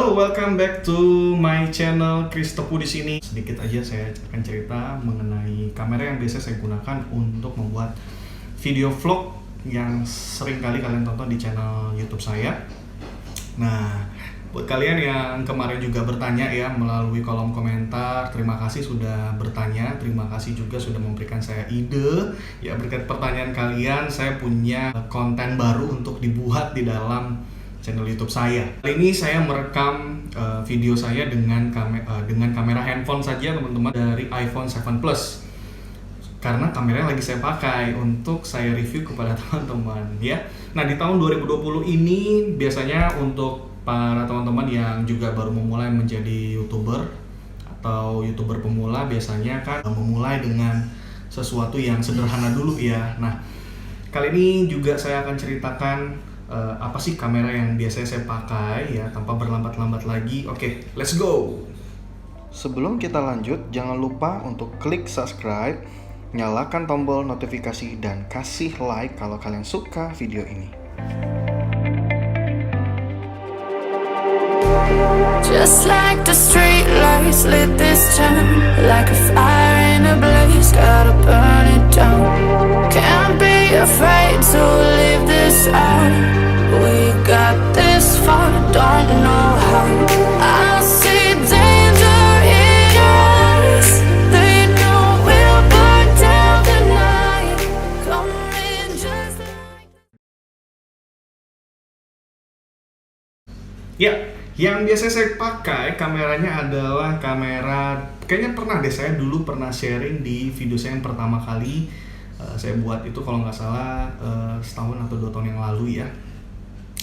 Halo, welcome back to my channel Kristopu di sini. Sedikit aja saya akan cerita mengenai kamera yang biasa saya gunakan untuk membuat video vlog yang sering kali kalian tonton di channel YouTube saya. Nah, buat kalian yang kemarin juga bertanya ya melalui kolom komentar, terima kasih sudah bertanya, terima kasih juga sudah memberikan saya ide. Ya, berkat pertanyaan kalian, saya punya konten baru untuk dibuat di dalam channel YouTube saya. Kali ini saya merekam video saya dengan kamera handphone saja teman-teman, dari iPhone 7 Plus. Karena kamera yang lagi saya pakai untuk saya review kepada teman-teman ya. Nah, di tahun 2020 ini biasanya untuk para teman-teman yang juga baru memulai menjadi YouTuber atau YouTuber pemula, biasanya kan memulai dengan sesuatu yang sederhana dulu ya. Nah, kali ini juga saya akan ceritakan apa sih kamera yang biasanya saya pakai ya, tanpa berlambat-lambat lagi. Oke, let's go. Sebelum kita lanjut, jangan lupa untuk klik subscribe, nyalakan tombol notifikasi, dan kasih like kalau kalian suka video ini. Just like the street lights lit this town, like a fire in a blaze, gotta burn it down. Can't be afraid to leave this out. We got this far, don't know how. I see danger in your eyes. They know we'll burn down the night. Coming just like. Ya, yang biasa saya pakai kameranya adalah kamera, kayaknya pernah deh saya dulu pernah sharing di video saya yang pertama kali saya buat itu, kalau nggak salah setahun atau 2 tahun yang lalu ya,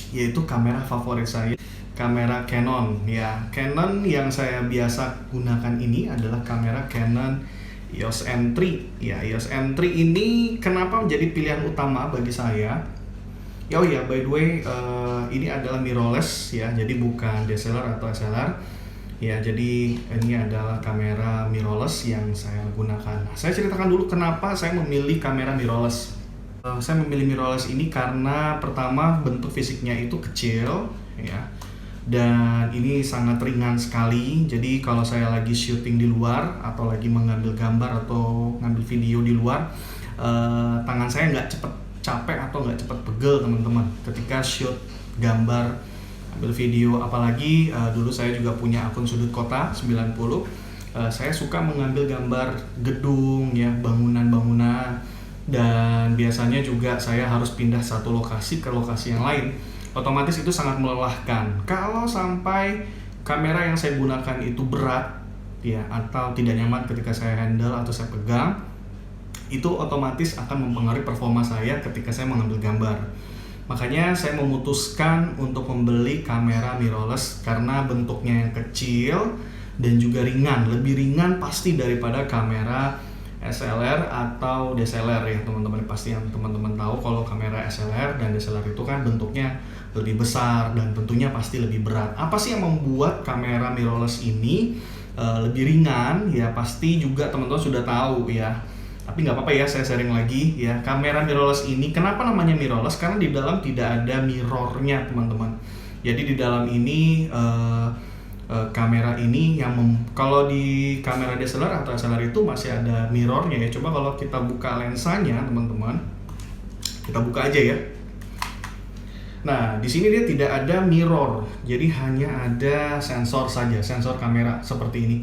yaitu kamera favorit saya, kamera Canon ya. Canon yang saya biasa gunakan ini adalah kamera Canon EOS M3 ya. EOS M3 ini kenapa menjadi pilihan utama bagi saya? Oh ya, by the way, ini adalah mirrorless ya, jadi bukan DSLR atau SLR ya. Jadi ini adalah kamera mirrorless yang saya gunakan. Saya ceritakan dulu kenapa saya memilih kamera mirrorless. Saya memilih mirrorless ini karena pertama, bentuk fisiknya itu kecil ya, dan ini sangat ringan sekali. Jadi kalau saya lagi syuting di luar atau lagi mengambil gambar atau ngambil video di luar, tangan saya nggak cepet capek atau nggak cepet pegel teman-teman ketika shoot gambar, ambil video. Apalagi dulu saya juga punya akun Sudut Kota 90. Saya suka mengambil gambar gedung ya, bangunan-bangunan, dan biasanya juga saya harus pindah satu lokasi ke lokasi yang lain. Otomatis itu sangat melelahkan. Kalau sampai kamera yang saya gunakan itu berat ya, atau tidak nyaman ketika saya handle atau saya pegang, itu otomatis akan mempengaruhi performa saya ketika saya mengambil gambar. Makanya saya memutuskan untuk membeli kamera mirrorless karena bentuknya yang kecil dan juga ringan, lebih ringan pasti daripada kamera SLR atau DSLR ya teman-teman. Pasti yang teman-teman tahu kalau kamera SLR dan DSLR itu kan bentuknya lebih besar dan tentunya pasti lebih berat. Apa sih yang membuat kamera mirrorless ini lebih ringan? Ya pasti juga teman-teman sudah tahu ya. Tapi nggak apa-apa ya, saya sharing lagi ya. Kamera mirrorless ini, kenapa namanya mirrorless? Karena di dalam tidak ada mirrornya teman-teman. Jadi di dalam ini kamera ini yang kalau di kamera DSLR atau SLR itu masih ada mirrornya ya. Coba kalau kita buka lensanya teman-teman, kita buka aja ya. Nah, di sini dia tidak ada mirror, jadi hanya ada sensor saja, sensor kamera seperti ini.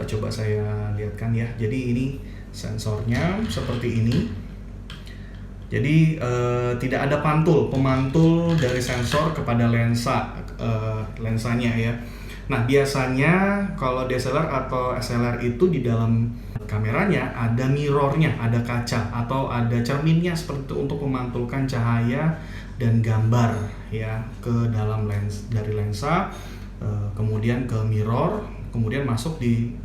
Coba saya lihatkan ya. Jadi ini sensornya seperti ini. Jadi tidak ada pemantul dari sensor kepada lensanya ya. Nah, biasanya kalau DSLR atau SLR itu di dalam kameranya ada mirrornya, ada kaca atau ada cerminnya seperti itu untuk memantulkan cahaya dan gambar ya ke dalam dari lensa, kemudian ke mirror, kemudian masuk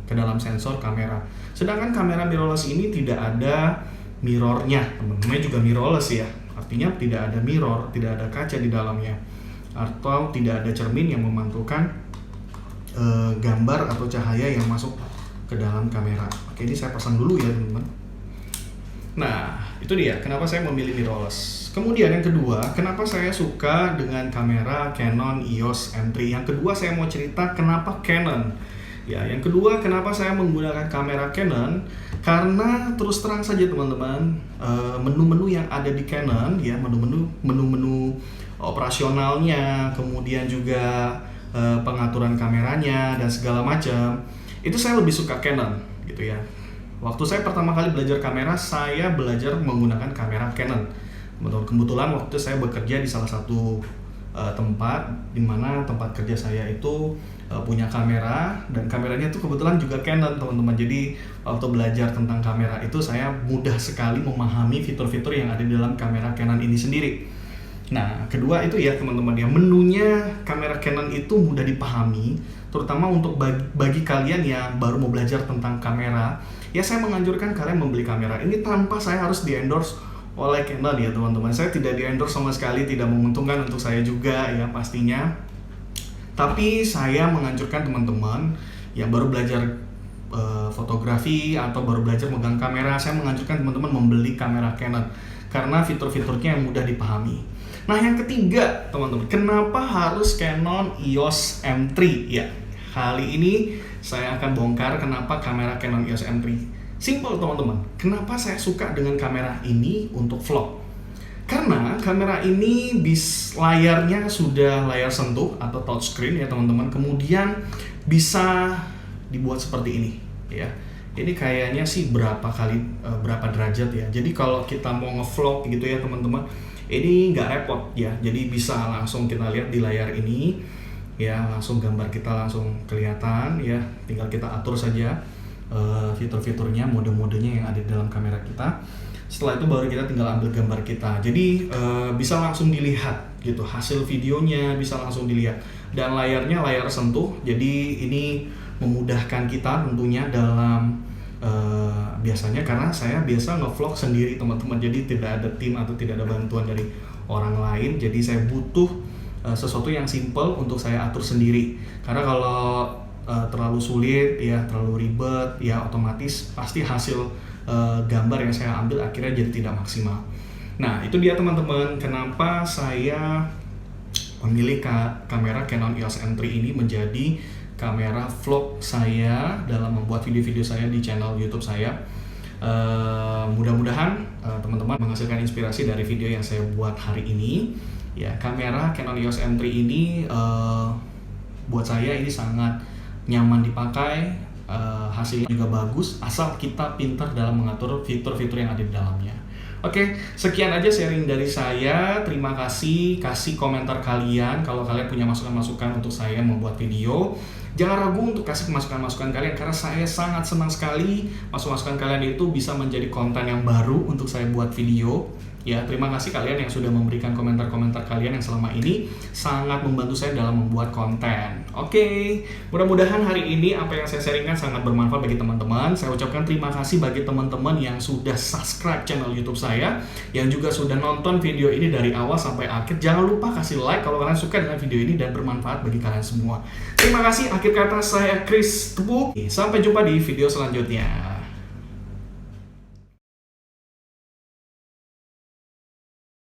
ke dalam sensor kamera. Sedangkan kamera mirrorless ini tidak ada mirrornya, teman-teman, juga mirrorless ya. Artinya tidak ada mirror, tidak ada kaca di dalamnya, atau tidak ada cermin yang memantulkan gambar atau cahaya yang masuk ke dalam kamera. Oke, ini saya pasang dulu ya teman-teman. Nah, itu dia kenapa saya memilih mirrorless. Kemudian yang kedua, kenapa saya suka dengan kamera Canon EOS M3. Yang kedua saya mau cerita kenapa Canon. Ya, yang kedua kenapa saya menggunakan kamera Canon, karena terus terang saja teman-teman, menu-menu yang ada di Canon ya, menu-menu operasionalnya, kemudian juga pengaturan kameranya dan segala macam, itu saya lebih suka Canon gitu ya. Waktu saya pertama kali belajar kamera, saya belajar menggunakan kamera Canon. Kebetulan waktu itu saya bekerja di salah satu tempat, di mana tempat kerja saya itu punya kamera, dan kameranya itu kebetulan juga Canon teman-teman. Jadi waktu belajar tentang kamera itu saya mudah sekali memahami fitur-fitur yang ada di dalam kamera Canon ini sendiri. Nah, kedua itu ya teman-teman ya, menunya kamera Canon itu mudah dipahami, terutama untuk bagi kalian yang baru mau belajar tentang kamera. Ya, saya menganjurkan kalian membeli kamera ini tanpa saya harus di-endorse oleh Canon ya teman-teman. Saya tidak di-endorse sama sekali, tidak menguntungkan untuk saya juga ya pastinya. Tapi saya menganjurkan teman-teman yang baru belajar fotografi atau baru belajar megang kamera, saya menganjurkan teman-teman membeli kamera Canon karena fitur-fiturnya yang mudah dipahami. Nah, yang ketiga teman-teman, kenapa harus Canon EOS M3 ya? Kali ini saya akan bongkar kenapa kamera Canon EOS M3. Simple teman-teman, kenapa saya suka dengan kamera ini untuk vlog? Karena kamera ini layarnya sudah layar sentuh atau touchscreen ya teman-teman. Kemudian bisa dibuat seperti ini ya. Ini kayaknya sih berapa derajat ya. Jadi kalau kita mau ngevlog gitu ya teman-teman, ini nggak repot ya. Jadi bisa langsung kita lihat di layar ini ya, langsung gambar kita langsung kelihatan ya. Tinggal kita atur saja fitur-fiturnya, mode-modenya yang ada di dalam kamera kita. Setelah itu baru kita tinggal ambil gambar kita. Jadi bisa langsung dilihat gitu, hasil videonya bisa langsung dilihat. Dan layarnya layar sentuh, jadi ini memudahkan kita tentunya dalam biasanya, karena saya biasa ngevlog sendiri teman-teman. Jadi tidak ada tim atau tidak ada bantuan dari orang lain. Jadi saya butuh sesuatu yang simple untuk saya atur sendiri. Karena kalau terlalu sulit ya, terlalu ribet ya, otomatis pasti hasil gambar yang saya ambil akhirnya jadi tidak maksimal. Nah, itu dia teman-teman kenapa saya memilih kamera Canon EOS M3 ini menjadi kamera vlog saya dalam membuat video-video saya di channel YouTube saya. Mudah-mudahan teman-teman menghasilkan inspirasi dari video yang saya buat hari ini. Ya, kamera Canon EOS M3 ini buat saya ini sangat nyaman dipakai, hasilnya juga bagus, asal kita pintar dalam mengatur fitur-fitur yang ada di dalamnya. Oke, sekian aja sharing dari saya. Terima kasih, kasih komentar kalian kalau kalian punya masukan-masukan untuk saya membuat video. Jangan ragu untuk kasih masukan-masukan kalian, karena saya sangat senang sekali masukan kalian itu bisa menjadi konten yang baru untuk saya buat video. Ya, terima kasih kalian yang sudah memberikan komentar-komentar kalian yang selama ini sangat membantu saya dalam membuat konten. Oke, mudah-mudahan hari ini apa yang saya sharingkan sangat bermanfaat bagi teman-teman. Saya ucapkan terima kasih bagi teman-teman yang sudah subscribe channel YouTube saya, yang juga sudah nonton video ini dari awal sampai akhir. Jangan lupa kasih like kalau kalian suka dengan video ini dan bermanfaat bagi kalian semua. Terima kasih. Akhir kata saya Chris Tepu. Sampai jumpa di video selanjutnya.